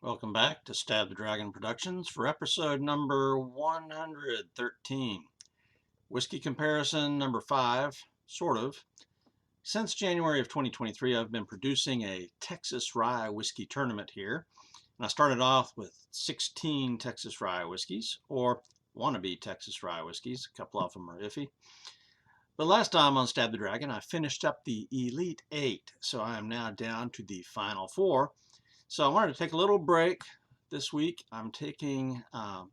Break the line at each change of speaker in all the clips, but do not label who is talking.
Welcome back to Stab the Dragon Productions for episode number 113. Whiskey comparison number 5, sort of. Since January of 2023, I've been producing a Texas Rye Whiskey tournament here. And I started off with 16 Texas Rye Whiskeys, or wannabe Texas Rye Whiskeys. A couple of them are iffy. But last time on Stab the Dragon, I finished up the Elite 8, so I am now down to the final 4. So I wanted to take a little break this week. I'm taking a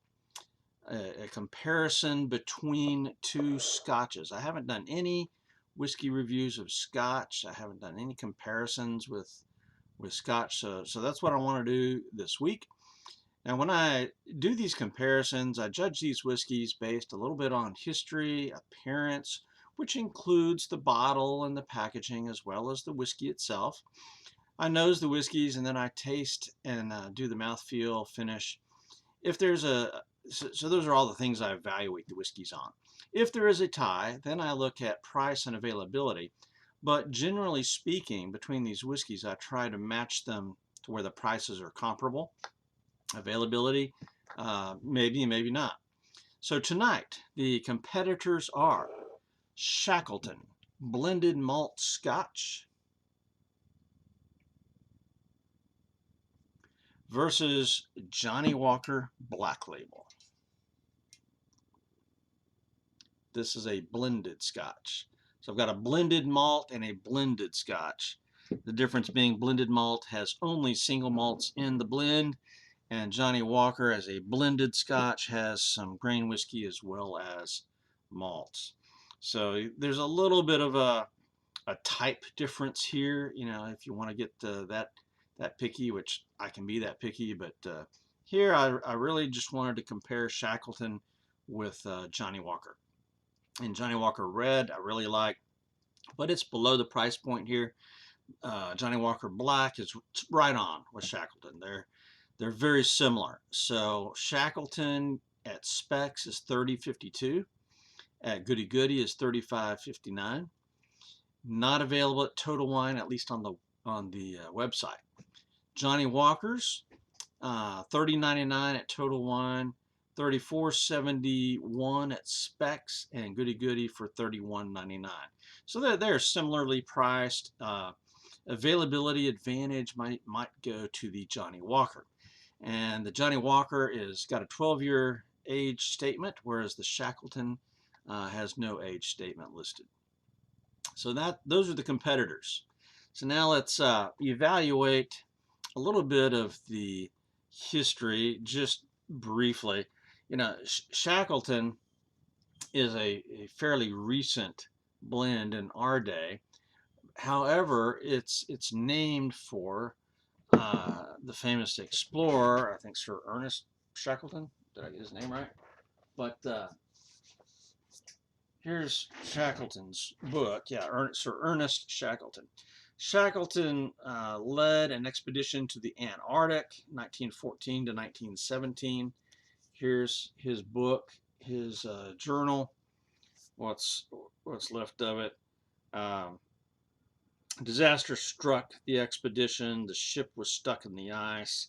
comparison between two scotches. I haven't done any whiskey reviews of Scotch. I haven't done any comparisons with Scotch. So that's what I want to do this week. Now, when I do these comparisons, I judge these whiskeys based a little bit on history, appearance, which includes the bottle and the packaging as well as the whiskey itself. I nose the whiskeys and then I taste and do the mouthfeel finish. If there's so those are all the things I evaluate the whiskeys on. If there is a tie, then I look at price and availability. But generally speaking, between these whiskeys, I try to match them to where the prices are comparable. Availability, maybe, maybe not. So tonight, the competitors are Shackleton Blended Malt Scotch versus Johnnie Walker Black Label. This is a blended Scotch. So I've got a blended malt and a blended Scotch. The difference being blended malt has only single malts in the blend, and Johnnie Walker as a blended Scotch has some grain whiskey as well as malts. So there's a little bit of a type difference here, you know, if you want to get that picky, which I can be that picky, but here I really just wanted to compare Shackleton with Johnnie Walker. And Johnnie Walker Red I really like, but it's below the price point here. Johnnie Walker Black is right on with Shackleton. They're very similar. So Shackleton at Specs is $30.52. At Goody Goody is $35.59. Not available at Total Wine, at least on the website. Johnnie Walker's $30.99 at Total Wine, $34.71 at Specs, and Goody Goody for $31.99. So they're similarly priced. Availability advantage might go to the Johnnie Walker, and the Johnnie Walker is got a 12-year age statement, whereas the Shackleton has no age statement listed. So those are the competitors. So now let's evaluate a little bit of the history just briefly. You know, Shackleton is a fairly recent blend in our day. However, it's named for the famous explorer, I think Sir Ernest Shackleton. Did I get his name right? But here's Shackleton's book. Yeah, Sir Ernest Shackleton. Shackleton led an expedition to the Antarctic, 1914 to 1917. Here's his book, his journal, what's left of it. Disaster struck the expedition. The ship was stuck in the ice.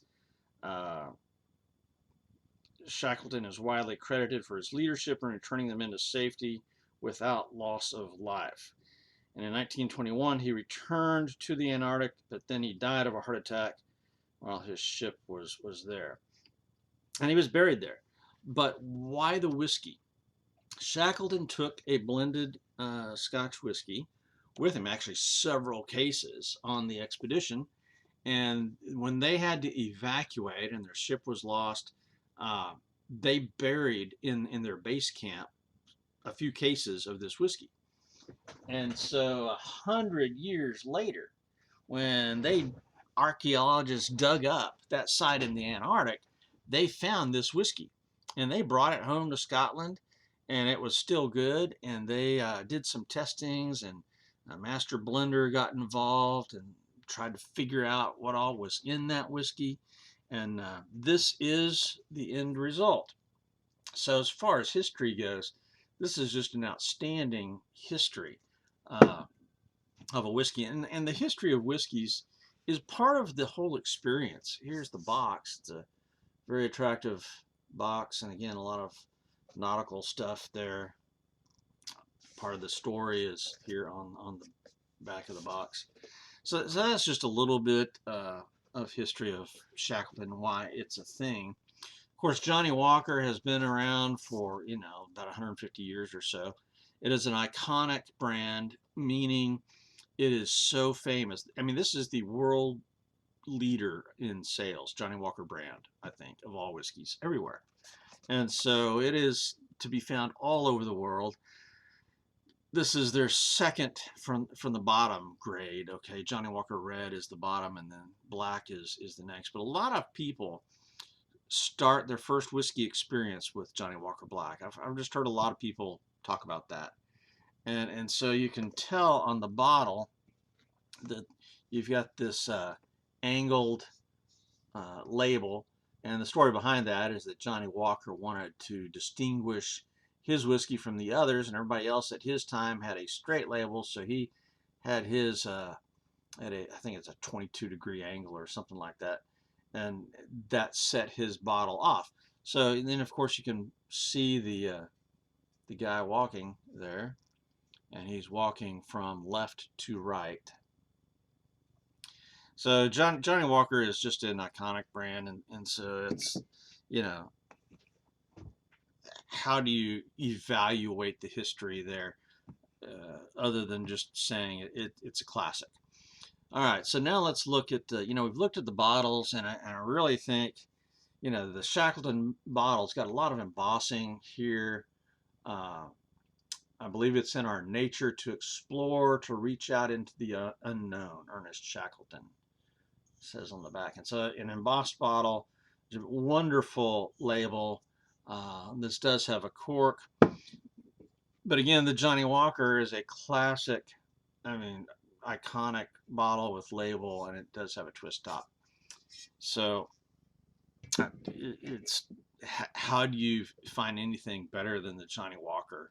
Shackleton is widely credited for his leadership in returning them into safety without loss of life. And in 1921, he returned to the Antarctic, but then he died of a heart attack while his ship was there. And he was buried there. But why the whiskey? Shackleton took a blended Scotch whiskey with him, actually several cases on the expedition. And when they had to evacuate and their ship was lost, they buried in their base camp a few cases of this whiskey. And so 100 years later, when archaeologists dug up that site in the Antarctic, they found this whiskey and they brought it home to Scotland, and it was still good. And they did some testings, and a master blender got involved and tried to figure out what all was in that whiskey. And this is the end result. So as far as history goes, this is just an outstanding history of a whiskey. And the history of whiskeys is part of the whole experience. Here's the box. It's a very attractive box, and again, a lot of nautical stuff there. Part of the story is here on the back of the box. So that's just a little bit of history of Shackleton and why it's a thing. Of course, Johnnie Walker has been around for, about 150 years or so. It is an iconic brand, meaning it is so famous. I mean, this is the world leader in sales, Johnnie Walker brand, I think, of all whiskeys everywhere. And so it is to be found all over the world. This is their second from the bottom grade. Okay, Johnnie Walker Red is the bottom, and then Black is the next. But a lot of people start their first whiskey experience with Johnnie Walker Black. I've just heard a lot of people talk about that, and so you can tell on the bottle that you've got this angled label, and the story behind that is that Johnnie Walker wanted to distinguish his whiskey from the others, and everybody else at his time had a straight label, so he had his at a, I think it's a 22-degree angle or something like that, and that set his bottle off. So then, of course, you can see the guy walking there, and he's walking from left to right. So Johnnie Walker is just an iconic brand, and so it's, how do you evaluate the history there, other than just saying it's a classic? All right, so now let's look at, we've looked at the bottles, and I really think, the Shackleton bottle's got a lot of embossing here. I believe it's in our nature to explore, to reach out into the unknown, Ernest Shackleton says on the back. And so an embossed bottle, wonderful label. This does have a cork. But again, the Johnnie Walker is a classic, iconic bottle with label, and it does have a twist top. So it's, how do you find anything better than the Johnnie Walker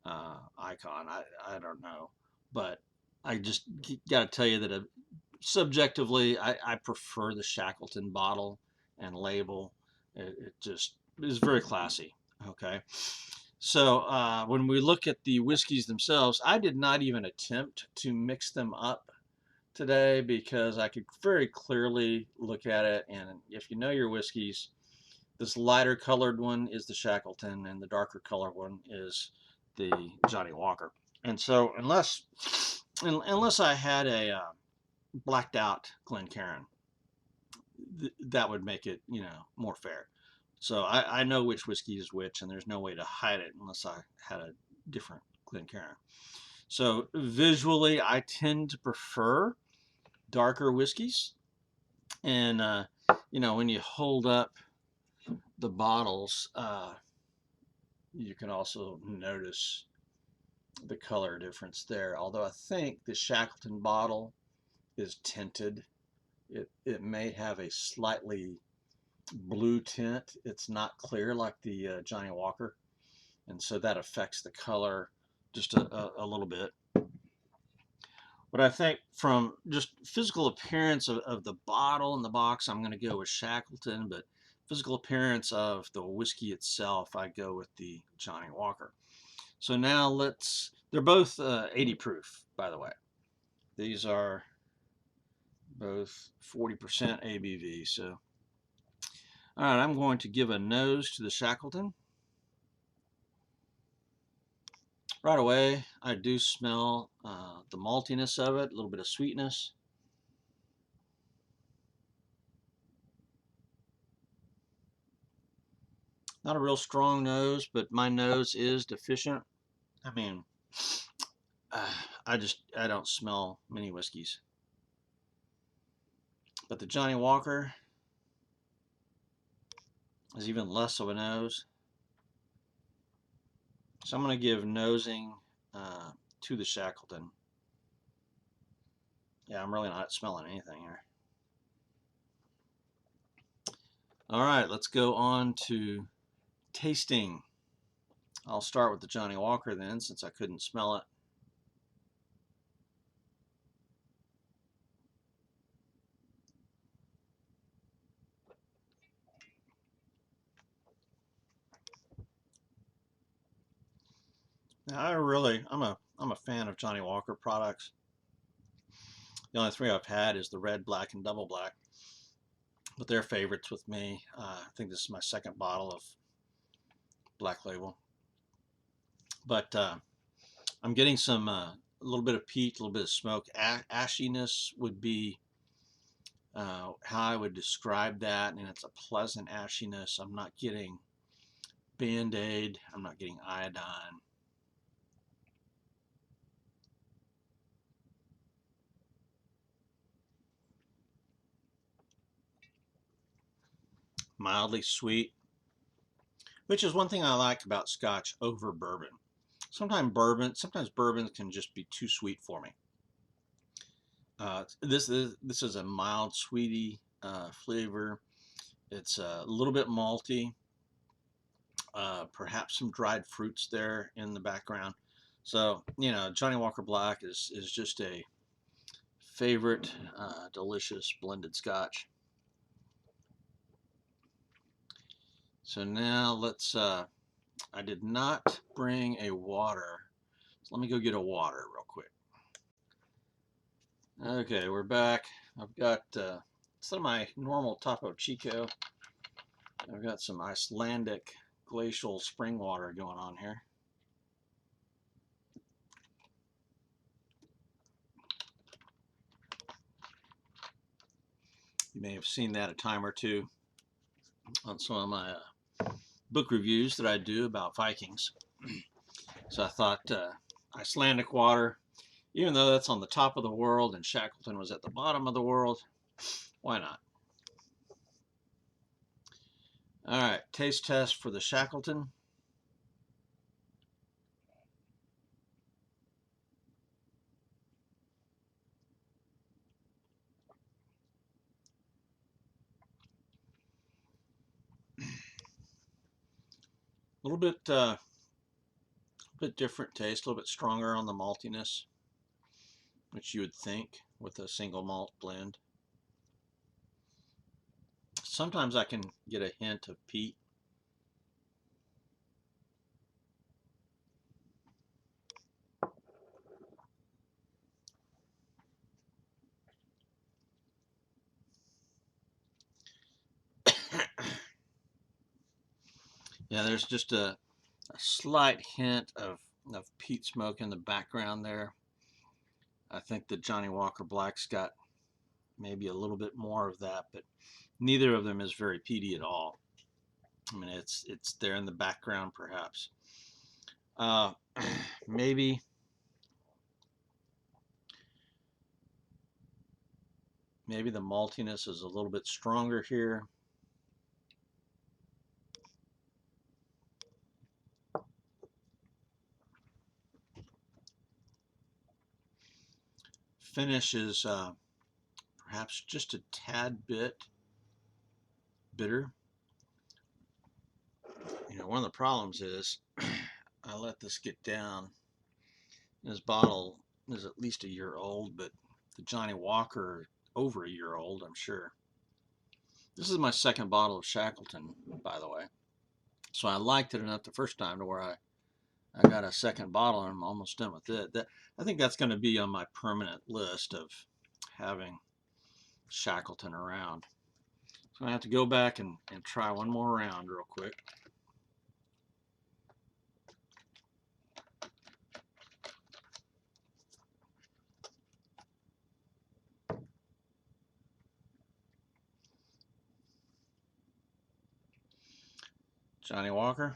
icon? I don't know, but I just got to tell you that subjectively, I prefer the Shackleton bottle and label. It just is very classy. Okay. So when we look at the whiskeys themselves, I did not even attempt to mix them up today because I could very clearly look at it, and if you know your whiskeys, this lighter colored one is the Shackleton, and the darker colored one is the Johnnie Walker. And so unless I had a blacked out Glencairn, that would make it, more fair. So I know which whiskey is which, and there's no way to hide it unless I had a different Glencairn. So visually, I tend to prefer darker whiskeys. And, when you hold up the bottles, you can also notice the color difference there. Although I think the Shackleton bottle is tinted. It may have a slightly blue tint. It's not clear like the Johnnie Walker, and so that affects the color just a little bit. But I think from just physical appearance of the bottle and the box, I'm going to go with Shackleton, but physical appearance of the whiskey itself, I go with the Johnnie Walker. So now they're both 80 proof, by the way. These are both 40% ABV. So, all right, I'm going to give a nose to the Shackleton. Right away, I do smell the maltiness of it, a little bit of sweetness. Not a real strong nose, but my nose is deficient. I don't smell many whiskeys. But the Johnnie Walker is even less of a nose. So I'm going to give nosing to the Shackleton. Yeah, I'm really not smelling anything here. All right, let's go on to tasting. I'll start with the Johnnie Walker then, since I couldn't smell it. Now, I'm a fan of Johnnie Walker products. The only three I've had is the red, black, and double black, but they're favorites with me. I think this is my second bottle of Black Label, but I'm getting some a little bit of peat, a little bit of smoke. Ashiness would be how I would describe that, and it's a pleasant ashiness. I'm not getting Band-Aid. I'm not getting iodine. Mildly sweet, which is one thing I like about Scotch over bourbon. Sometimes bourbon can just be too sweet for me. This is a mild, sweety flavor. It's a little bit malty, perhaps some dried fruits there in the background. So Johnnie Walker Black is just a favorite, delicious blended Scotch. So now let's. I did not bring a water, so let me go get a water real quick. Okay, we're back. I've got some of my normal Topo Chico. I've got some Icelandic glacial spring water going on here. You may have seen that a time or two on some of my book reviews that I do about Vikings. So I thought Icelandic water, even though that's on the top of the world and Shackleton was at the bottom of the world, why not? All right, taste test for the Shackleton. A little bit different taste, a little bit stronger on the maltiness, which you would think with a single malt blend. Sometimes I can get a hint of peat. Yeah, there's just a slight hint of peat smoke in the background there. I think the Johnnie Walker Black's got maybe a little bit more of that, but neither of them is very peaty at all. I mean, it's there in the background, perhaps. Maybe the maltiness is a little bit stronger here. Finish is perhaps just a tad bit bitter. One of the problems is I let this get down. This bottle is at least a year old, but the Johnnie Walker over a year old, I'm sure. This is my second bottle of Shackleton, by the way. So I liked it enough the first time to where I got a second bottle and I'm almost done with it. I think that's going to be on my permanent list of having Shackleton around. So I have to go back and try one more round real quick. Johnnie Walker.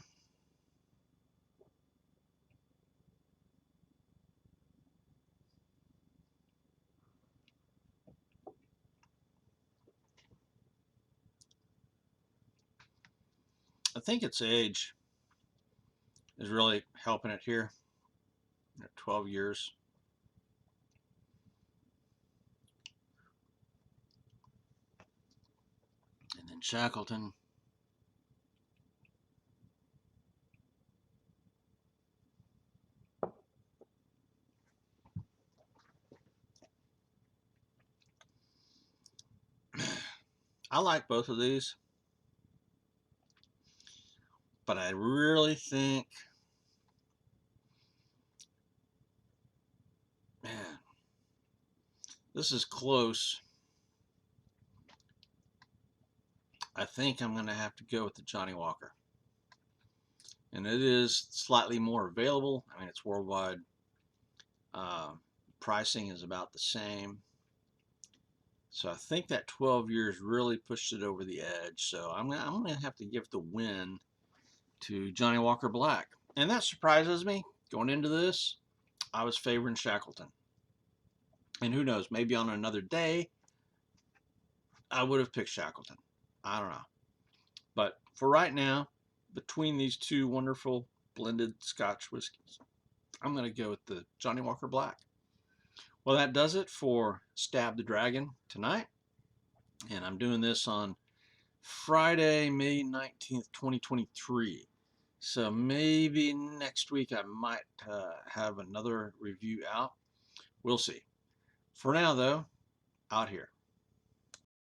I think its age is really helping it here. 12 years. And then Shackleton. I like both of these, but I really think This is close. I think I'm going to have to go with the Johnnie Walker. And it is slightly more available. I mean, it's worldwide. Pricing is about the same. So I think that 12 years really pushed it over the edge. So I'm going to have to give the win to Johnnie Walker Black. And that surprises me. Going into this, I was favoring Shackleton. And who knows, maybe on another day, I would have picked Shackleton. I don't know. But for right now, between these two wonderful blended Scotch whiskeys, I'm going to go with the Johnnie Walker Black. Well, that does it for Stab the Dragon tonight. And I'm doing this on Friday, May 19th, 2023. So maybe next week I might have another review out. We'll see. For now, though, out here.